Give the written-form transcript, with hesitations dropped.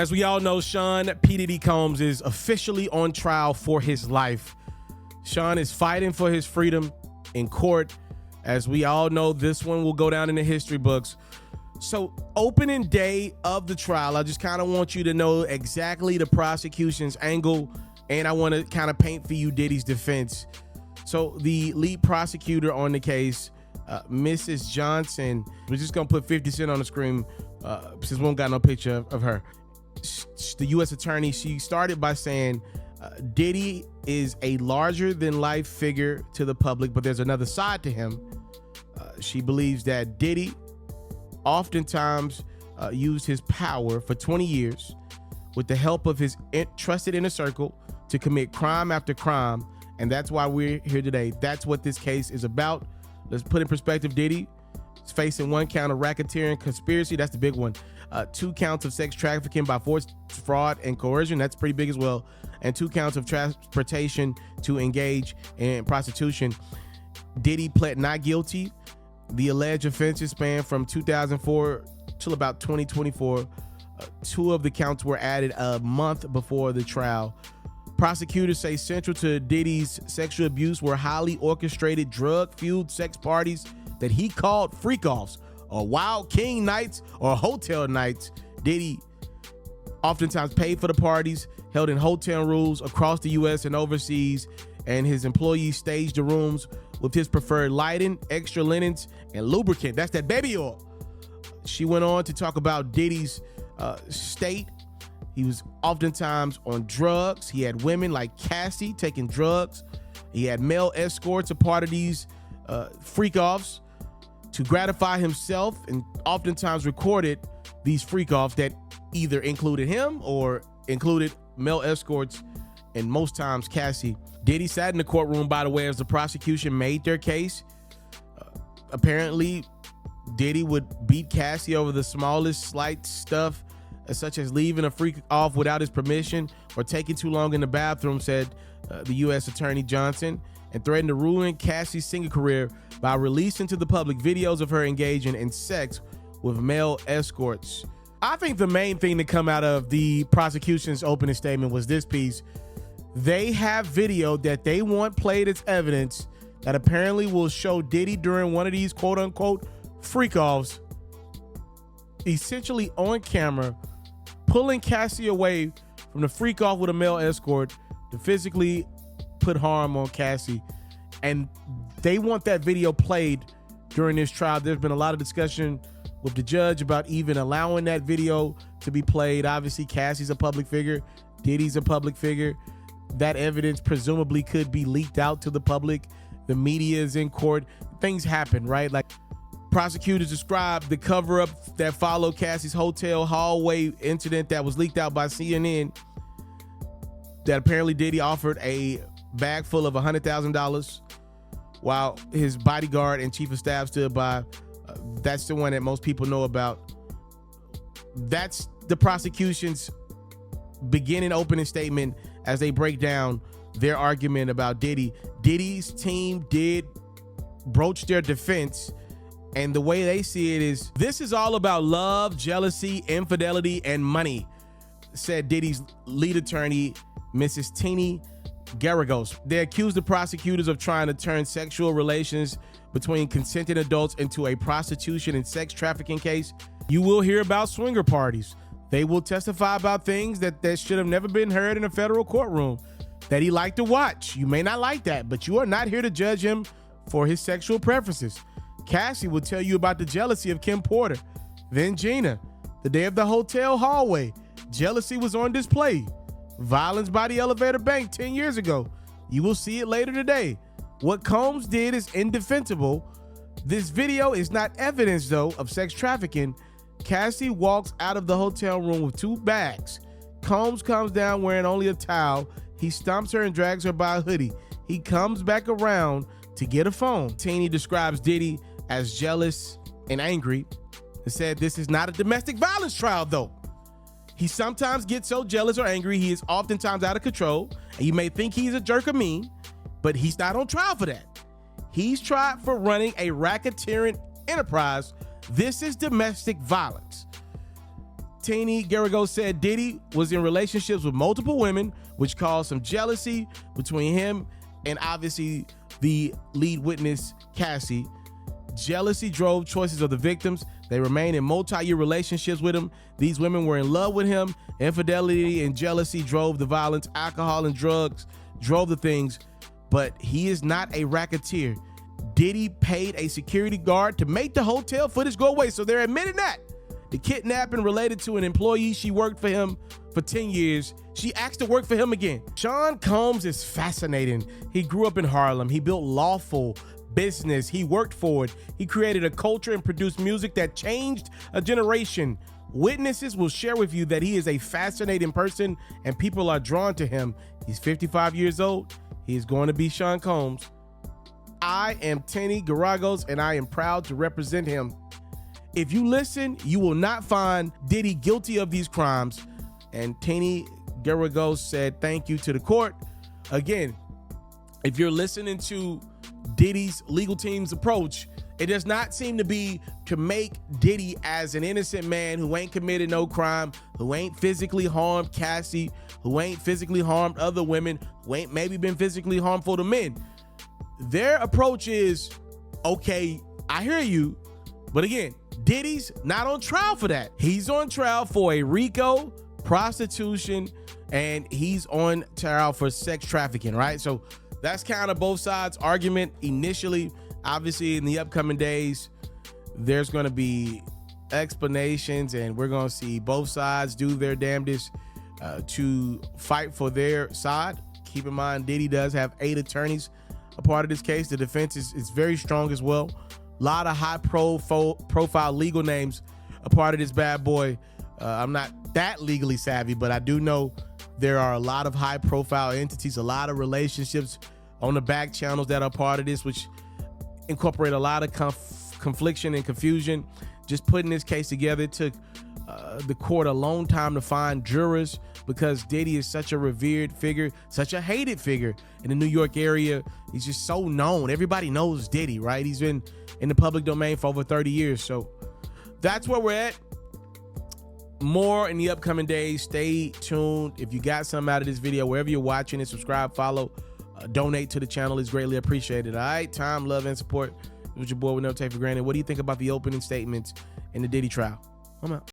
As we all know, Sean P. Diddy Combs is officially on trial for his life. Sean is fighting for his freedom in court. As we all know, this one will go down in the history books. So opening day of the trial, I just kind of want you to know exactly the prosecution's angle, and I want to kind of paint for you Diddy's defense. So the lead prosecutor on the case, Mrs. Johnson, we're just going to put 50 Cent on the screen since we don't got no picture of her. The U.S. attorney, she started by saying Diddy is a larger than life figure to the public, but there's another side to him. She believes that Diddy oftentimes used his power for 20 years with the help of his trusted inner circle to commit crime after crime, and that's why we're here today. That's what this case is about. Let's put in perspective. Diddy is facing 1 count of racketeering conspiracy. That's the big one. 2 counts of sex trafficking by force, fraud, and coercion. That's pretty big as well. And 2 counts of transportation to engage in prostitution. Diddy pled not guilty. The alleged offenses span from 2004 till about 2024. 2 of the counts were added a month before the trial. Prosecutors say central to Diddy's sexual abuse were highly orchestrated, drug-fueled sex parties that he called freak-offs, or wild king nights, or hotel nights. Diddy oftentimes paid for the parties, held in hotel rooms across the U.S. and overseas, and his employees staged the rooms with his preferred lighting, extra linens, and lubricant. That's that baby oil. She went on to talk about Diddy's state. He was oftentimes on drugs. He had women like Cassie taking drugs. He had male escorts a part of these freak-offs to gratify himself, and oftentimes recorded these freak-offs that either included him or included male escorts, and most times Cassie. Diddy sat in the courtroom, by the way, as the prosecution made their case. Apparently, Diddy would beat Cassie over the smallest slight stuff, such as leaving a freak off without his permission or taking too long in the bathroom, said the U.S. Attorney Johnson, and threatened to ruin Cassie's singing career by releasing to the public videos of her engaging in sex with male escorts. I think the main thing to come out of the prosecution's opening statement was this piece. They have video that they want played as evidence that apparently will show Diddy during one of these quote-unquote freak-offs, essentially on camera, pulling Cassie away from the freak-off with a male escort to physically put harm on Cassie. And they want that video played during this trial. There's been a lot of discussion with the judge about even allowing that video to be played. Obviously, Cassie's a public figure. Diddy's a public figure. That evidence presumably could be leaked out to the public. The media is in court. Things happen, right? Like, prosecutors described the cover-up that followed Cassie's hotel hallway incident that was leaked out by CNN, that apparently Diddy offered a bag full of $100,000 while his bodyguard and chief of staff stood by. That's the one that most people know about. That's the prosecution's beginning opening statement as they break down their argument about Diddy. Diddy's team did broach their defense, and the way they see it is, this is all about love, jealousy, infidelity, and money, said Diddy's lead attorney, Mrs. Teeny Garagos. They accused the prosecutors of trying to turn sexual relations between consenting adults into a prostitution and sex trafficking case. You will hear about swinger parties. They will testify about things that should have never been heard in a federal courtroom that he liked to watch. You may not like that, but you are not here to judge him for his sexual preferences. Cassie will tell you about the jealousy of Kim Porter. Then Gina, the day of the hotel hallway, jealousy was on display. Violence by the elevator bank 10 years ago. You will see it later today. What Combs did is indefensible. This video is not evidence, though, of sex trafficking. Cassie walks out of the hotel room with 2 bags. Combs comes down wearing only a towel. He stomps her and drags her by a hoodie. He comes back around to get a phone. Teeny describes Diddy as jealous and angry and said this is not a domestic violence trial, though. He sometimes gets so jealous or angry, he is oftentimes out of control, and you may think he's a jerk or mean, but he's not on trial for that. He's tried for running a racketeering enterprise. This is domestic violence. Tini Garrigo said Diddy was in relationships with multiple women, which caused some jealousy between him and obviously the lead witness, Cassie. Jealousy drove choices of the victims. They remained in multi-year relationships with him. These women were in love with him. Infidelity and jealousy drove the violence. Alcohol and drugs drove the things. But he is not a racketeer. Diddy paid a security guard to make the hotel footage go away. So they're admitting that. The kidnapping related to an employee. She worked for him for 10 years. She asked to work for him again. Sean Combs is fascinating. He grew up in Harlem. He built lawful business. He worked for it. He created a culture and produced music that changed a generation. Witnesses will share with you that he is a fascinating person and people are drawn to him. He's 55 years old. He is going to be Sean Combs. I am Tini Garagos and I am proud to represent him. If you listen, you will not find Diddy guilty of these crimes. And Tini Garagos said thank you to the court. Again, if you're listening to Diddy's legal team's approach, it does not seem to be to make Diddy as an innocent man who ain't committed no crime, who ain't physically harmed Cassie, who ain't physically harmed other women, who ain't maybe been physically harmful to men. Their approach is, okay, I hear you, but again, Diddy's not on trial for that. He's on trial for a RICO, prostitution, and he's on trial for sex trafficking, right? So that's kind of both sides' argument initially. Obviously, in the upcoming days, there's going to be explanations, and we're going to see both sides do their damnedest to fight for their side. Keep in mind, Diddy does have 8 attorneys a part of this case. The defense is very strong as well. A lot of high profile legal names a part of this bad boy. I'm not that legally savvy, but I do know there are a lot of high profile entities, a lot of relationships on the back channels that are part of this, which incorporate a lot of confliction and confusion. Just putting this case together, it took the court a long time to find jurors because Diddy is such a revered figure, such a hated figure in the New York area. He's just so known. Everybody knows Diddy, right? He's been in the public domain for over 30 years. So that's where we're at. More in the upcoming days. Stay tuned. If you got something out of this video, wherever you're watching it, subscribe, follow, donate to the channel is greatly appreciated. All right, time, love, and support. It was your boy with no take for granted. What do you think about the opening statements in the Diddy trial? I'm out.